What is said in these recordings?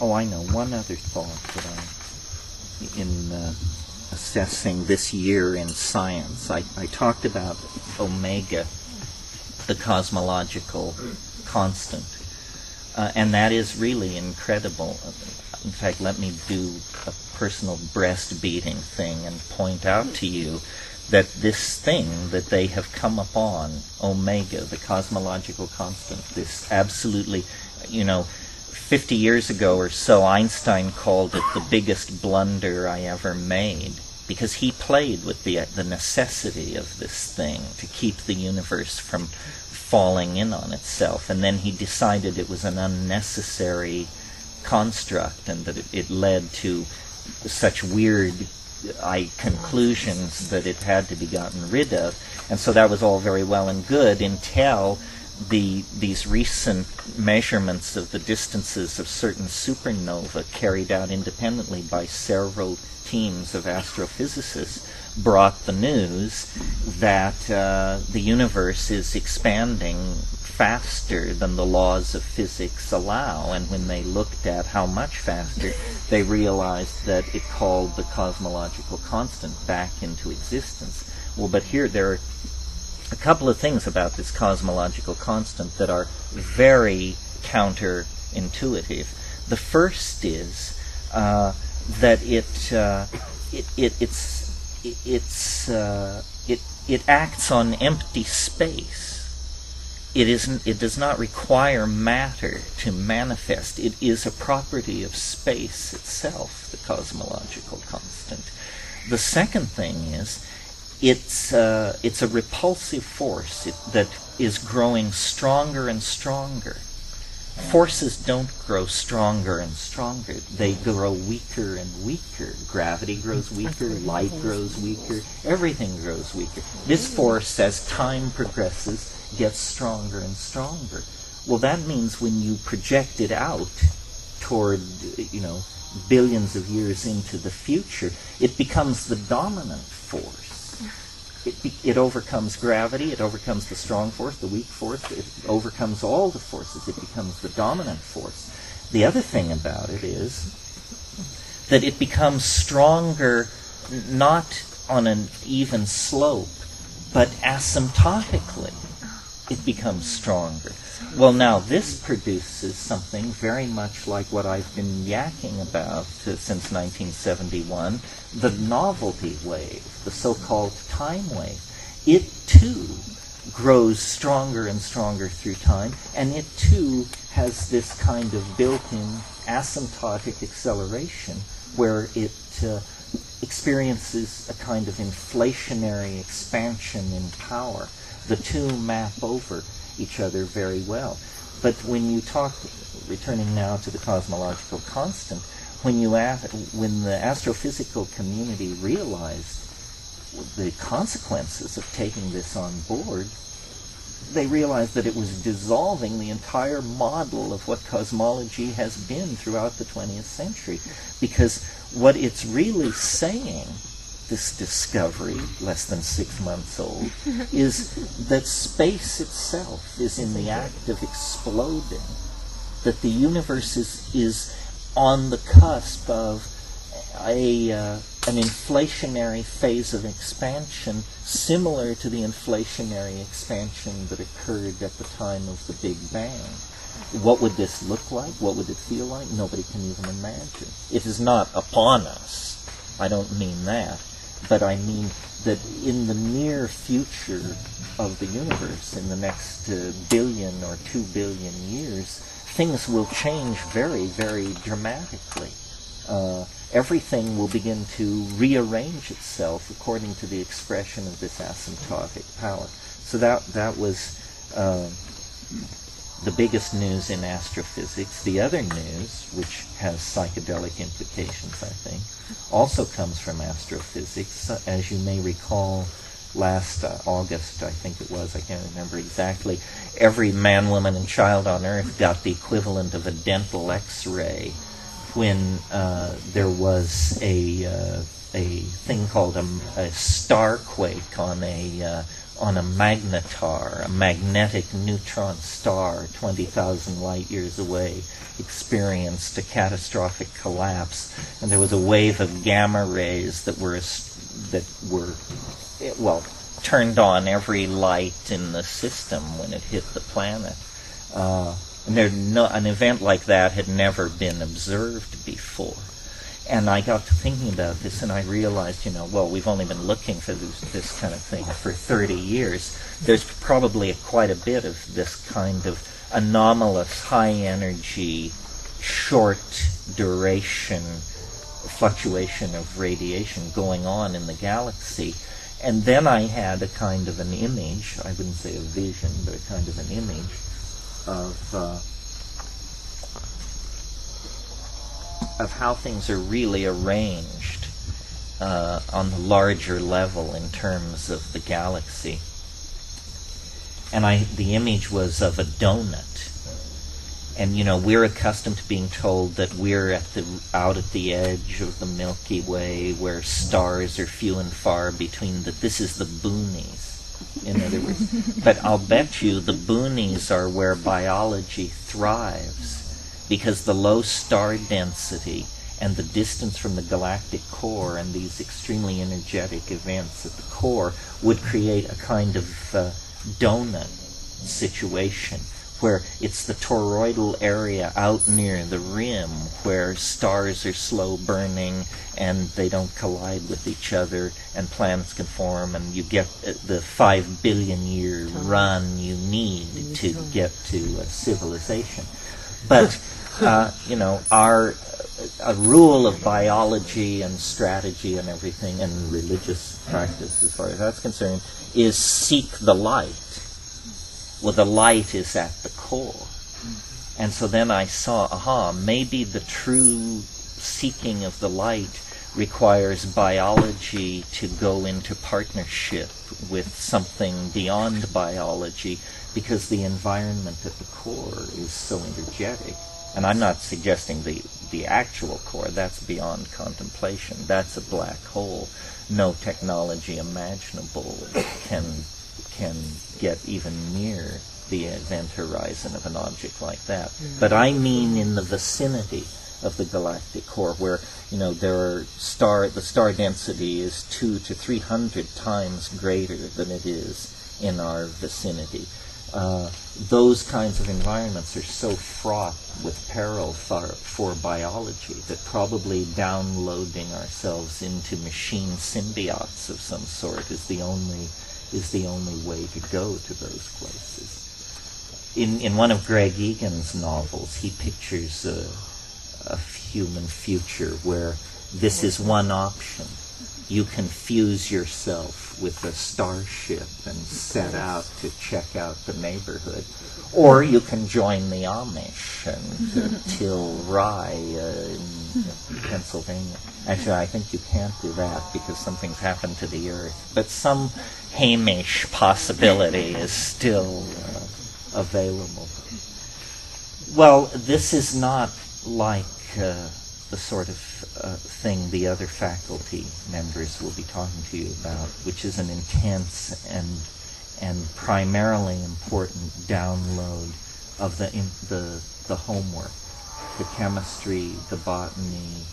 Oh, I know. One other thought that in assessing this year in science, I talked about omega, the cosmological constant. And that is really incredible. In fact, let me do a personal breast beating thing and point out to you that this thing that they have come upon, omega, the cosmological constant, this absolutely, 50 years ago or so, Einstein called it the biggest blunder I ever made, because he played with the necessity of this thing to keep the universe from falling in on itself, and then he decided it was an unnecessary construct and that it led to such weird conclusions that it had to be gotten rid of. And so that was all very well and good until these recent measurements of the distances of certain supernovae carried out independently by several teams of astrophysicists brought the news that the universe is expanding faster than the laws of physics allow. And when they looked at how much faster, they realized that it called the cosmological constant back into existence. Well, but here there are a couple of things about this cosmological constant that are very counterintuitive. The first is that it acts on empty space. It does not require matter to manifest. It is a property of space itself, the cosmological constant. The second thing is it's a repulsive force that is growing stronger and stronger. Forces don't grow stronger and stronger. They grow weaker and weaker. Gravity grows weaker, light grows weaker, everything grows weaker. This force, as time progresses, gets stronger and stronger. Well, that means when you project it out toward, billions of years into the future, it becomes the dominant force. It overcomes gravity, it overcomes the strong force, the weak force, it overcomes all the forces, it becomes the dominant force. The other thing about it is that it becomes stronger not on an even slope, but asymptotically it becomes stronger. Well, now this produces something very much like what I've been yakking about since 1971, the novelty wave, the so-called time wave. It too grows stronger and stronger through time, and it too has this kind of built-in asymptotic acceleration where it experiences a kind of inflationary expansion in power. The two map over each other very well. But when you talk, returning now to the cosmological constant, when the astrophysical community realized the consequences of taking this on board, they realized that it was dissolving the entire model of what cosmology has been throughout the 20th century. Because what it's really saying, this discovery, less than 6 months old, is that space itself is in the act of exploding, that the universe is on the cusp of an inflationary phase of expansion similar to the inflationary expansion that occurred at the time of the Big Bang. What would this look like? What would it feel like? Nobody can even imagine. It is not upon us. I don't mean that. But I mean that in the near future of the universe, in the next billion or 2 billion years, things will change very, very dramatically. Everything will begin to rearrange itself according to the expression of this asymptotic power. So that was the biggest news in astrophysics. The other news, which has psychedelic implications, I think, also comes from astrophysics. As you may recall, last August, I think it was, I can't remember exactly, every man, woman, and child on Earth got the equivalent of a dental X-ray when there was a thing called a starquake on on a magnetar, a magnetic neutron star 20,000 light years away, experienced a catastrophic collapse, and there was a wave of gamma rays that were turned on every light in the system when it hit the planet. And an event like that had never been observed before. And I got to thinking about this, and I realized, we've only been looking for this kind of thing for 30 years. There's probably quite a bit of this kind of anomalous, high-energy, short-duration fluctuation of radiation going on in the galaxy. And then I had a kind of an image, I wouldn't say a vision, but a kind of an image of how things are really arranged on the larger level in terms of the galaxy. And the image was of a donut. And we're accustomed to being told that we're out at the edge of the Milky Way, where stars are few and far between. That this is the boonies, in other words. But I'll bet you the boonies are where biology thrives, because the low star density and the distance from the galactic core and these extremely energetic events at the core would create a kind of donut situation, where it's the toroidal area out near the rim where stars are slow burning and they don't collide with each other and planets can form, and you get the 5 billion year run you need to get to civilization. But a rule of biology and strategy and everything, and religious practice as far as that's concerned, is seek the light. Well, the light is at the core. And so then I saw, maybe the true seeking of the light requires biology to go into partnership with something beyond biology, because the environment at the core is so energetic. And I'm not suggesting the actual core, that's beyond contemplation. That's a black hole. No technology imaginable can get even near the event horizon of an object like that. Mm-hmm. But I mean in the vicinity of the galactic core, where the star density is 200 to 300 times greater than it is in our vicinity. Those kinds of environments are so fraught with peril for biology that probably downloading ourselves into machine symbiotes of some sort is the only way to go to those places. In one of Greg Egan's novels, he pictures a human future where this is one option. You can fuse yourself with a starship and set out to check out the neighborhood. Or you can join the Amish and till rye in Pennsylvania. Actually, I think you can't do that because something's happened to the earth. But some Hamish possibility is still available. Well, this is not like the sort of thing the other faculty members will be talking to you about, which is an intense and primarily important download of the homework, the chemistry, the botany,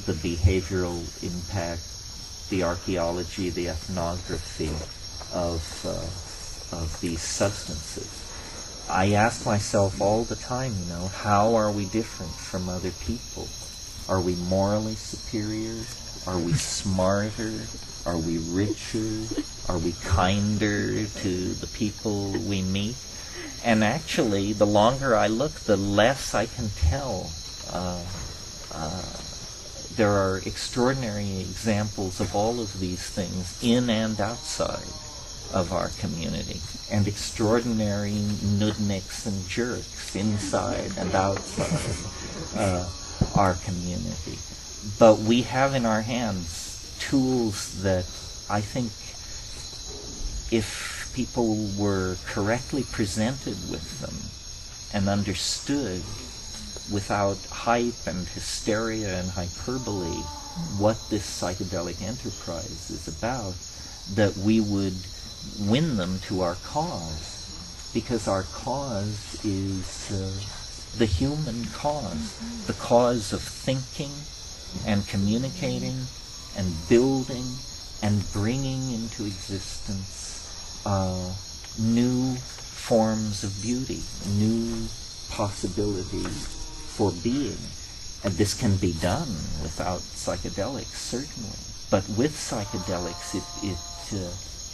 the behavioral impact, the archaeology, the ethnography of these substances. I ask myself all the time, how are we different from other people? Are we morally superior? Are we smarter? Are we richer? Are we kinder to the people we meet? And actually, the longer I look, the less I can tell. There are extraordinary examples of all of these things in and outside of our community, and extraordinary nudniks and jerks inside and outside our community. But we have in our hands tools that I think, if people were correctly presented with them and understood without hype and hysteria and hyperbole what this psychedelic enterprise is about, that we would win them to our cause, because our cause is the human cause, the cause of thinking and communicating and building and bringing into existence new forms of beauty, new possibilities for being. And this can be done without psychedelics, certainly. But with psychedelics, it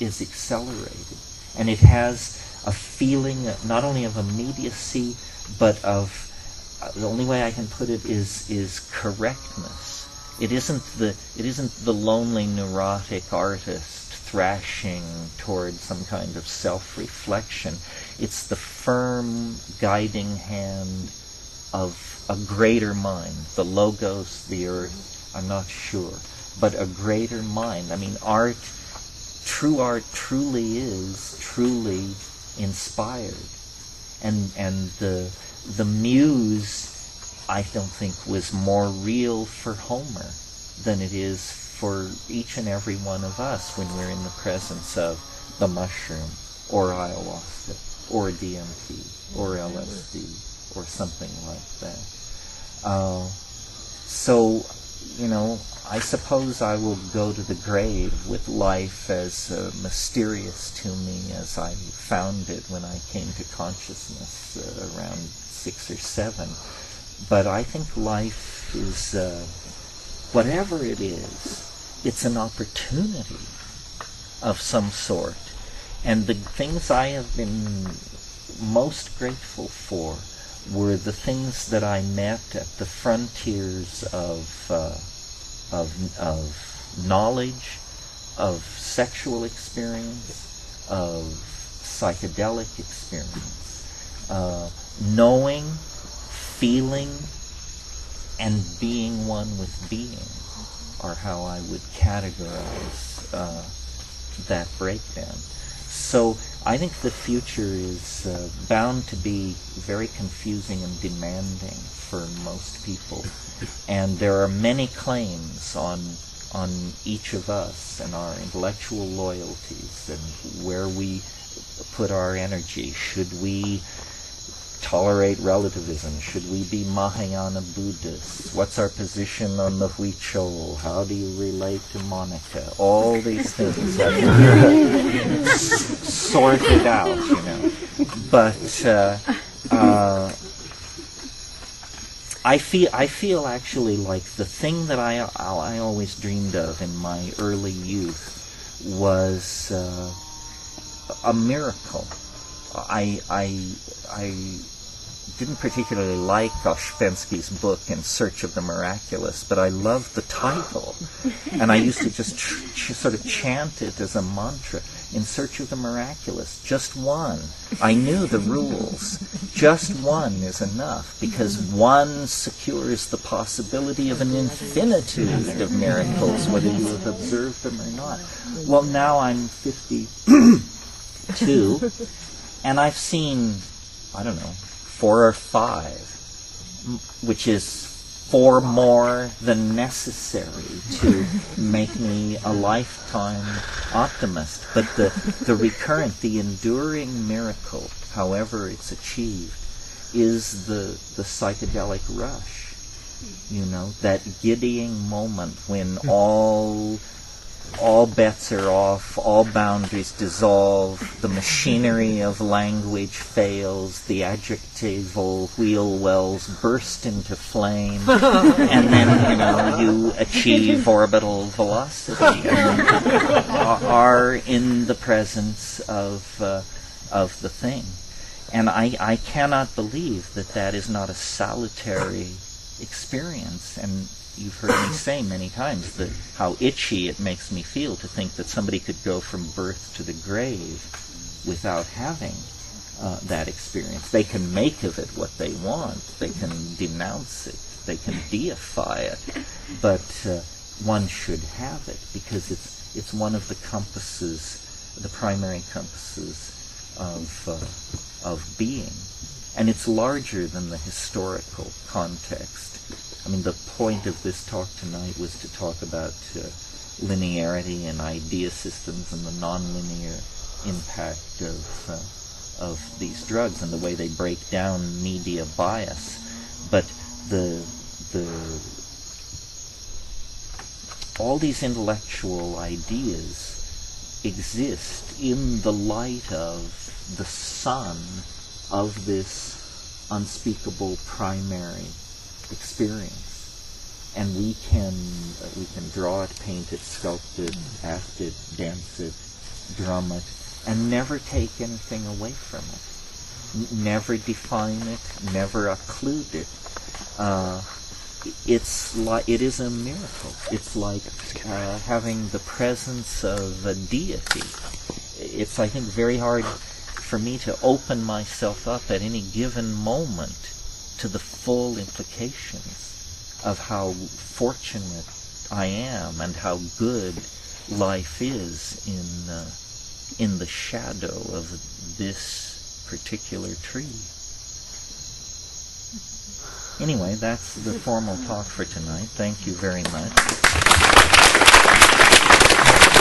is accelerated. And it has a feeling not only of immediacy, but of, the only way I can put it is correctness. It isn't the lonely neurotic artist thrashing toward some kind of self-reflection. It's the firm guiding hand of a greater mind, the logos, the earth, I'm not sure, but a greater mind. I mean, true art truly is truly inspired. And the muse, I don't think, was more real for Homer than it is for each and every one of us when we're in the presence of the mushroom, or ayahuasca, or DMT, or LSD, or something like that. So, I suppose I will go to the grave with life as mysterious to me as I found it when I came to consciousness around 6 or 7. But I think life is, whatever it is, it's an opportunity of some sort. And the things I have been most grateful for were the things that I met at the frontiers of knowledge, of sexual experience, of psychedelic experience, knowing, feeling, and being one with being are how I would categorize that breakdown. So I think the future is bound to be very confusing and demanding for most people. And there are many claims on each of us and our intellectual loyalties and where we put our energy. Should we tolerate relativism? Should we be Mahayana Buddhists? What's our position on the Huichol? How do you relate to Monica? All these things have to be sorted out, But I feel actually like the thing that I always dreamed of in my early youth was a miracle. I didn't particularly like Ouspensky's book In Search of the Miraculous, but I loved the title, and I used to just sort of chant it as a mantra. In search of the miraculous, just one. I knew the rules. Just one is enough, because one secures the possibility of an infinitude of miracles, whether you have observed them or not. Well, now I'm 52, and I've seen, 4 or 5, which is 4 more than necessary to make me a lifetime optimist. But the recurrent, the enduring miracle, however it's achieved, is the psychedelic rush. That giddying moment when all bets are off, all boundaries dissolve, the machinery of language fails, the adjectival wheel wells burst into flame, and then, you achieve orbital velocity, are in the presence of the thing. And I cannot believe that is not a salutary experience. And you've heard me say many times that how itchy it makes me feel to think that somebody could go from birth to the grave without having that experience. They can make of it what they want. They can denounce it. They can deify it. But one should have it, because it's one of the compasses, the primary compasses of being. And it's larger than the historical context. The point of this talk tonight was to talk about linearity and idea systems and the nonlinear impact of these drugs and the way they break down media bias. But all these intellectual ideas exist in the light of the sun of this unspeakable primary experience. And we can draw it, paint it, sculpt it, act it, dance it, drum it, and never take anything away from it. Never define it, never occlude it. It is a miracle. It's like having the presence of a deity. It's, I think, very hard for me to open myself up at any given moment to the full implications of how fortunate I am and how good life is in the shadow of this particular tree. Anyway, that's the formal talk for tonight. Thank you very much.